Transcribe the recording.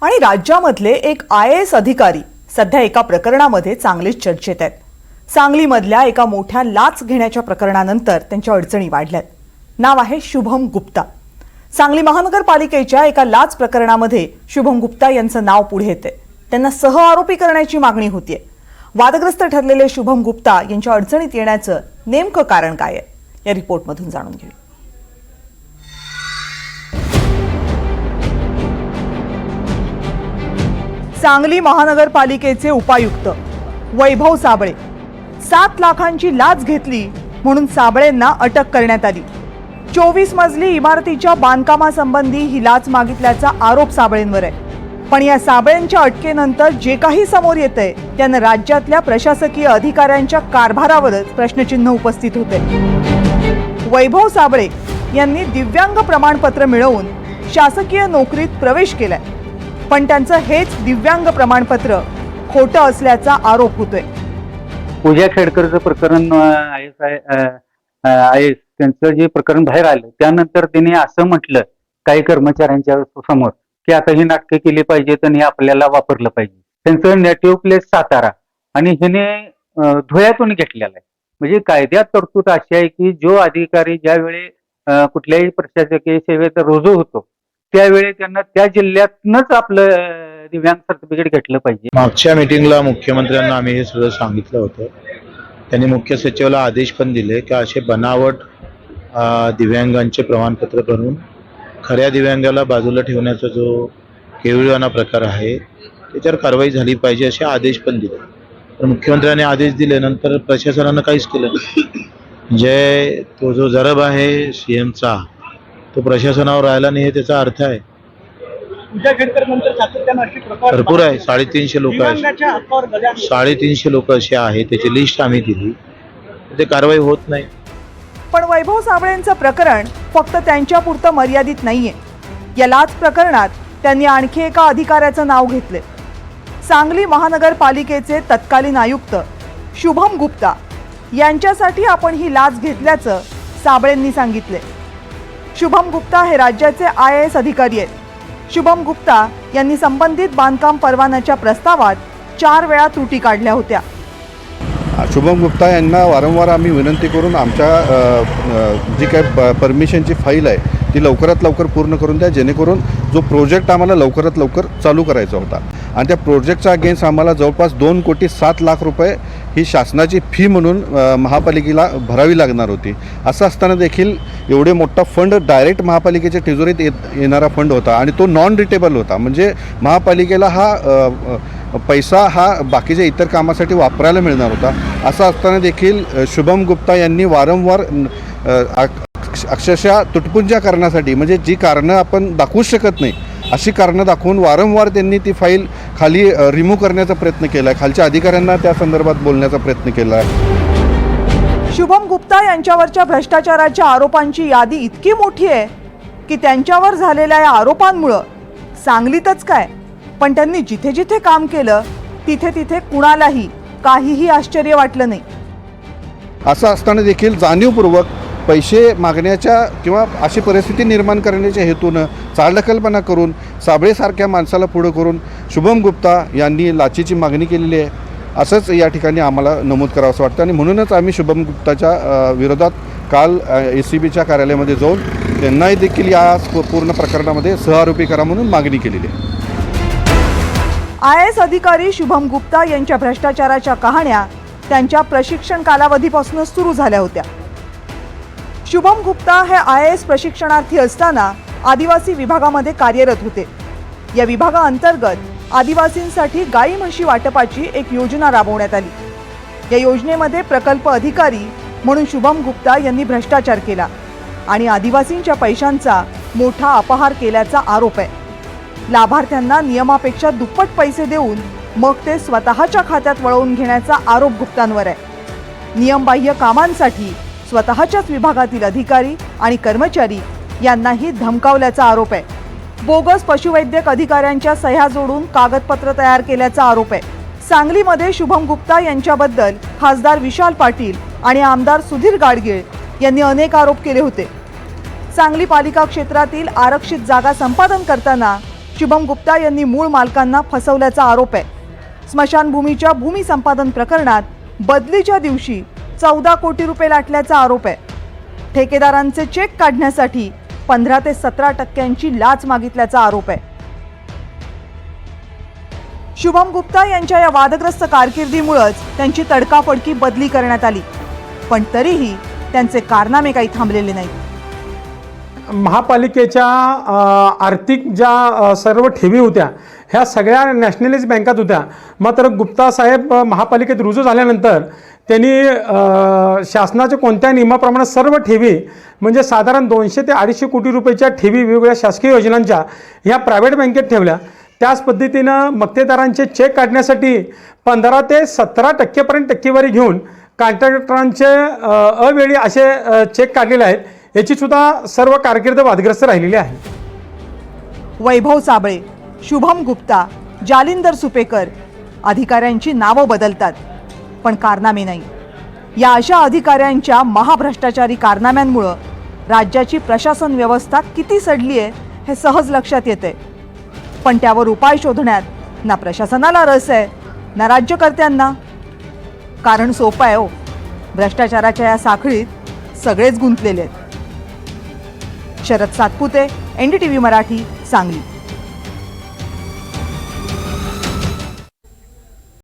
आणि राज्यामधले एक IAS अधिकारी सध्या एका प्रकरणामध्ये चांगलेच चर्चेत आहेत। सांगलीमधल्या एका मोठ्या लाच घेण्याच्या प्रकरणानंतर त्यांच्या अडचणी वाढल्यात। नाव आहे शुभम गुप्ता। सांगली महानगरपालिकेच्या एका लाच प्रकरणामध्ये शुभम गुप्ता यांचं नाव पुढे येते। त्यांना सह आरोपी करण्याची मागणी होतीये। वादग्रस्त ठरलेले शुभम गुप्ता यांच्या अडचणीत येण्याचं नेमकं कारण काय आहे, या रिपोर्टमधून जाणून घेऊ। सांगली महानगरपालिकेचे उपायुक्त वैभव साबळे 7 लाखांची लाच घेतली म्हणून साबळेंना अटक करण्यात आली। 24 मजली इमारतीच्या बांधकामासंबंधी ही लाच मागितल्याचा आरोप साबळेंवर आहे। पण या साबळेंच्या अटकेनंतर जे काही समोर येतंय त्यानं राज्यातल्या प्रशासकीय अधिकाऱ्यांच्या कारभारावरच प्रश्नचिन्ह उपस्थित होते। वैभव साबळे यांनी दिव्यांग प्रमाणपत्र मिळवून शासकीय नोकरीत प्रवेश केलाय, पण त्यांचं हेच दिव्यांग प्रमाणपत्र खोटं असल्याचा आरोप होतोय। पूजा खेडकरचं प्रकरण आहे त्यांचं जे प्रकरण बाहेर आलं त्यानंतर त्यांनी असं म्हटलं काही कर्मचाऱ्यांच्या समोर की आता ही नाटकं केली पाहिजेत आणि आपल्याला वापरलं पाहिजे। त्यांचं नेटिव्ह प्लेस सातारा आणि ह्याने धुळ्यातून घेतलेला आहे। म्हणजे कायद्यात तरतूद अशी आहे की जो अधिकारी ज्यावेळी कुठल्याही प्रशासकीय सेवेत रुजू होतो त्यावेळी त्यांना त्या जिल्ह्यातनंच आपलं दिव्यांग सर्टिफिकेट घेतलं पाहिजे। मागच्या मीटिंगला मुख्यमंत्र्यांना आम्ही हे सगळं सांगितलं होतं। त्यांनी मुख्य सचिवाला आदेश पण दिले की असे बनावट दिव्यांगांचे प्रमाणपत्र बनवून खऱ्या दिव्यांगाला बाजूला ठेवण्याचा जो केविलवाणा प्रकार आहे त्याच्यावर कारवाई झाली पाहिजे असे आदेश पण दिले। पण मुख्यमंत्र्यांनी आदेश दिल्यानंतर प्रशासनानं काहीच केलं नाही। म्हणजे तो जो जरब आहे CMचा तो प्रशासनावर राहिला नाही, हे त्याचा अर्थ आहे। भरपूर आहे, 350 लोक आहेत, 350 लोक असे आहेत, त्याची लिस्ट आम्ही दिली, ते कारवाई होत नाही। पण वैभव साबळेंचं प्रकरण फक्त त्यांच्यापुरतं मर्यादित नाहीये। या लाच प्रकरणात त्यांनी आणखी एका अधिकाऱ्याचं नाव घेतले। सांगली महानगरपालिकेचे तत्कालीन आयुक्त शुभम गुप्ता यांच्यासाठी आपण ही लाच घेतल्याचं साबळेंनी सांगितले। शुभम गुप्ता हे राज्याचे IAS अधिकारी आहेत। शुभम गुप्ता यांनी संबंधित बांधकाम परवान्याच्या प्रस्तावात 4 वेळा त्रुटी काढल्या होत्या। शुभम गुप्ता यांना वारंवार आम्ही विनंती करून आमच्या जी काही परमिशनची फाईल आहे ती लवकरात लवकर पूर्ण करून द्या, जेणेकरून जो प्रोजेक्ट आम्हाला लवकरात लवकर चालू करायचा होता आणि त्या प्रोजेक्टच्या अगेन्स्ट आम्हाला जवळपास 2,07,00,000 रुपये ही शासनाची फी म्हणून महापालिकेला भरावी लागणार होती। असं असताना देखील एवढे मोठा फंड डायरेक्ट महापालिकेच्या तिजोरीत येणारा फंड होता आणि तो नॉन रिटेबल होता। म्हणजे महापालिकेला हा पैसा हा बाकीच्या इतर कामासाठी वापरायला मिळणार होता। असं असताना देखील शुभम गुप्ता यांनी वारंवार अक्षरशः तुटपुंजा करण्यासाठी, म्हणजे जी कारणं आपण दाखवूच शकत नाही अशी कारणं दाखवून वारंवार त्यांनी ती फाईल खाली रिमूव्ह करण्याचा प्रयत्न केला आहे, खालच्या अधिकाऱ्यांना त्या संदर्भात बोलण्याचा प्रयत्न केला आहे। शुभम गुप्ता यांच्यावरच्या भ्रष्टाचाराच्या आरोपांची यादी इतकी मोठी आहे की त्यांच्यावर झालेल्या या आरोपांमुळे सांगलीतच काय पण त्यांनी जिथे जिथे काम केलं तिथे तिथे कुणालाही काहीही आश्चर्य वाटलं नाही। असं असताना देखील जाणीवपूर्वक पैसे मागण्याच्या किंवा अशी परिस्थिती निर्माण करण्याच्या हेतूनं चालढकलपणा करून साबळेसारख्या माणसाला पुढं करून शुभम गुप्ता यांनी लाचेची मागणी केलेली आहे, असंच या ठिकाणी आम्हाला नमूद करावं असं वाटतं। आणि म्हणूनच आम्ही शुभम गुप्ताच्या विरोधात काल ACBच्या कार्यालयामध्ये जाऊन त्यांनाही देखील या पूर्ण प्रकरणामध्ये सहआरोपी करा म्हणून मागणी केलेली आहे। IAS अधिकारी शुभम गुप्ता यांच्या भ्रष्टाचाराच्या कहाण्या त्यांच्या प्रशिक्षण कालावधीपासूनच सुरू झाल्या होत्या। शुभम गुप्ता हे IAS प्रशिक्षणार्थी असताना आदिवासी विभागामध्ये कार्यरत होते। या विभागाअंतर्गत आदिवासींसाठी गाई म्हशी वाटपाची एक योजना राबवण्यात आली। या योजनेमध्ये प्रकल्प अधिकारी म्हणून शुभम गुप्ता यांनी भ्रष्टाचार केला आणि आदिवासींच्या पैशांचा मोठा अपहार केल्याचा आरोप आहे। लाभार्थ्यांना नियमापेक्षा दुप्पट पैसे देऊन मग ते स्वतःच्या खात्यात वळवून घेण्याचा आरोप गुप्तांवर आहे। नियमबाह्य कामांसाठी स्वतःच्याच विभागातील अधिकारी आणि कर्मचारी यांनाही धमकावल्याचा आरोप आहे। बोगस पशुवैद्यक अधिकाऱ्यांच्या सह्या जोडून कागदपत्र तयार केल्याचा आरोप आहे। सांगलीमध्ये शुभम गुप्ता यांच्याबद्दल खासदार विशाल पाटील आणि आमदार सुधीर गाडगीळ यांनी अनेक आरोप केले होते। सांगली पालिका क्षेत्रातील आरक्षित जागा संपादन करताना शुभम गुप्ता यांनी मूळ मालकांना फसवल्याचा आरोप आहे. स्मशानभूमीच्या भूमी संपादन प्रकरणात बदलीच्या दिवशी 14 कोटी रुपये लाटल्याचा आरोप आहे. ठेकेदारांचे चेक काढण्यासाठी 15 ते 17% लाच मागितल्याचा आरोप आहे. शुभम गुप्ता यांच्या या वादग्रस्त कारकिर्दीमुळेच त्यांची तडकाफडकी बदली करण्यात आली, पण तरीही त्यांचे कारनामे काही थांबलेले नाहीत. महापालिकेच्या आर्थिक ज्या सर्व ठेवी होत्या ह्या सगळ्या नॅशनलाइज बँकात होत्या. मात्र गुप्ता साहेब महापालिकेत रुजू झाल्यानंतर त्यांनी शासनाच्या कोणत्या नियमाप्रमाणे सर्व ठेवी म्हणजे साधारण 200 ते 250 कोटी रुपयाच्या ठेवी वेगवेगळ्या शासकीय योजनांच्या ह्या प्रायव्हेट बँकेत ठेवल्या. त्याच पद्धतीनं मक्तेदारांचे चेक काढण्यासाठी 15 ते 17% टक्केवारी घेऊन कॉन्ट्रॅक्टरांचे अवेळी असे चेक काढलेले आहेत. याची सुद्धा सर्व कारकीर्द वादग्रस्त राहिलेली आहे. वैभव साबळे, शुभम गुप्ता, जालिंदर सुपेकर अधिकाऱ्यांची नावं बदलतात, पण कारनामे नाही. या अशा अधिकाऱ्यांच्या महाभ्रष्टाचारी कारनाम्यांमुळं राज्याची प्रशासन व्यवस्था किती सडली आहे हे सहज लक्षात येते. पण त्यावर उपाय शोधण्यात ना प्रशासनाला रस आहे ना राज्यकर्त्यांना. कारण सोपं आहे हो, भ्रष्टाचाराच्या या साखळीत सगळेच गुंतलेले आहेत. शरद सातपुते, NDTV मराठी, सांगली.